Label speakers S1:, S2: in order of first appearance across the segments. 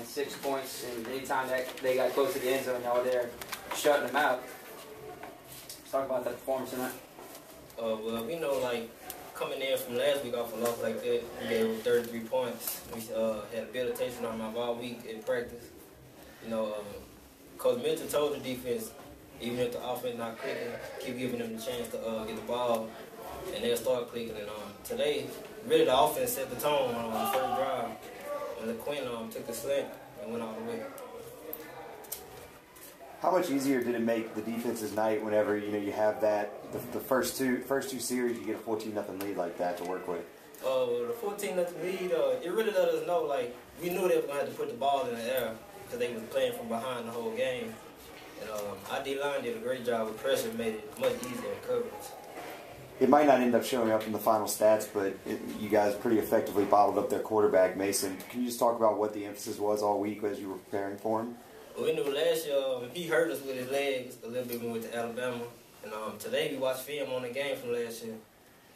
S1: 6 points, and anytime that they got close to the end zone, y'all were there shutting them out. Let's talk about that performance tonight.
S2: Well, we know, like, coming in from last week off a loss like that, we gave them 33 points. We had a bit of taste on them all week in practice. You know, Coach Mitchell told the defense, even if the offense not clicking, keep giving them the chance to get the ball, and they'll start clicking. And today, really the offense set the tone on the first drive. And LeQuinn took the slant and went all the way.
S3: How much easier did it make the defense's night whenever you have that the first two series you get a 14-0 lead like that to work with?
S2: The 14-0 lead, it really let us know, like, we knew they were gonna have to put the ball in the air because they was playing from behind the whole game. And our D-line did a great job with pressure, made it much easier in coverage.
S3: It might not end up showing up in the final stats, but you guys pretty effectively bottled up their quarterback, Mason. Can you just talk about what the emphasis was all week as you were preparing for him?
S2: Well, we knew last year he hurt us with his legs a little bit when we went to Alabama. And today we watched film on the game from last year,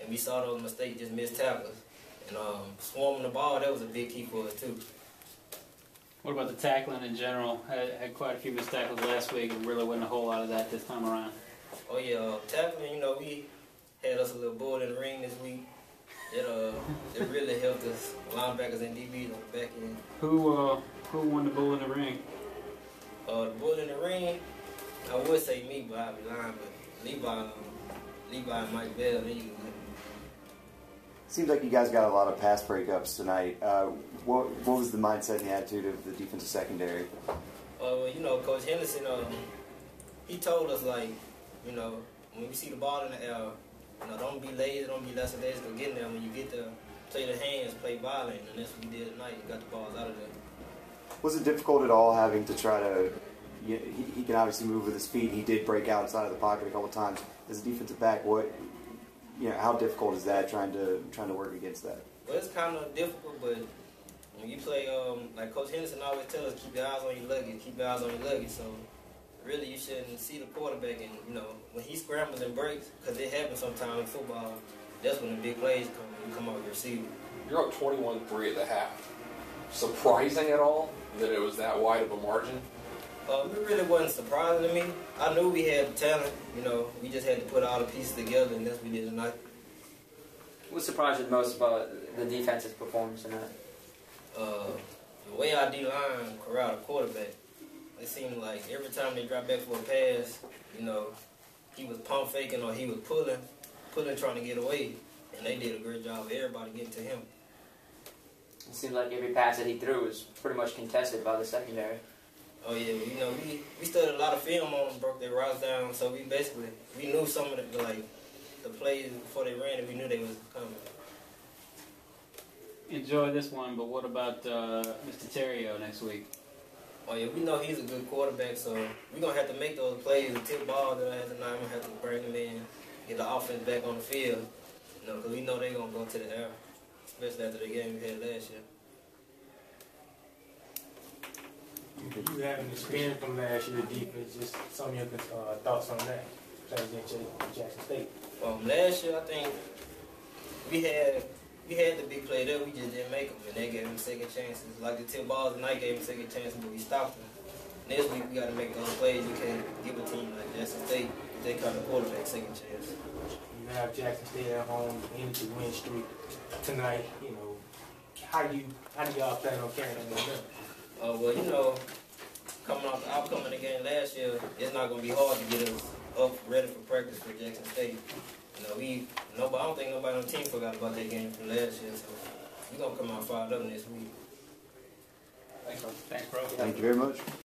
S2: and we saw those mistakes, just missed tackles. And swarming the ball, that was a big key for us too.
S4: What about the tackling in general? Had quite a few missed tackles last week, and really wasn't a whole lot of that this time around.
S2: Oh yeah, tackling, we had us a little bull in the ring this week. It really helped us, linebackers and DBs on the back end.
S4: Who won the bull in the ring?
S2: The bull in the ring, I would say me, but I'd be lying. But Levi and Mike Bell, they usually.
S3: Seems like you guys got a lot of pass breakups tonight. What was the mindset and the attitude of the defensive secondary?
S2: Coach Henderson, he told us, like, when we see the ball in the air, don't be lazy, don't be less lazy to get in there. When you get there, play the hands, play violent, and that's what we did tonight. We got the balls out of there. Was
S3: it difficult at all having to try to? He can obviously move with his feet. He did break out inside of the pocket a couple times. As a defensive back, how difficult is that trying to work against that?
S2: Well, it's kind of difficult, but when you play, like Coach Henderson always tells us, keep your eyes on your luggage, keep your eyes on your luggage. So really, you shouldn't see the quarterback, and when he scrambles and breaks, because it happens sometimes in football. That's when the big plays come. You come out your receiver.
S5: You're up 21-3 at the half. Surprising at all that it was that wide of a margin?
S2: It really wasn't surprising to me. I knew we had the talent. We just had to put all the pieces together, and that's what we did tonight.
S1: What surprised you the most about the defense's performance tonight?
S2: The way our D-line corralled the quarterback. It seemed like every time they dropped back for a pass, he was pump faking or he was pulling trying to get away, and they did a great job of everybody getting to him.
S1: It seems like every pass that he threw was pretty much contested by the secondary.
S2: Oh yeah, we studied a lot of film on them, broke their routes down, so we knew some of the plays before they ran it. We knew they was coming.
S4: Enjoy this one, but what about Mr. Terrio next week?
S2: Oh yeah, we know he's a good quarterback, so we're gonna have to make those plays. The tip ball that I had tonight, we're gonna have to bring him in, get the offense back on the field, because we know they're gonna go to the air, especially after the game we had last year.
S6: You having experience from last year's defense, just some of your thoughts on that, playing against Jackson State?
S2: Last year, I think we had the big play there, we just didn't make them, and they gave them second chances. Like the tip balls tonight gave them second chances, but we stopped them. Next week, we got to make those plays. You can't give a team like Jackson State, they kind of quarterback second chance.
S6: You have Jackson State at home, into the win streak tonight. How do y'all plan on carrying that momentum?
S2: Well, coming off the outcome of the game last year, it's not going to be hard to get us up ready for practice for Jackson State. But I don't think nobody on the team forgot about that game from last year, so we're going to come out fired up next week.
S4: Thanks, bro.
S3: Thank you very much.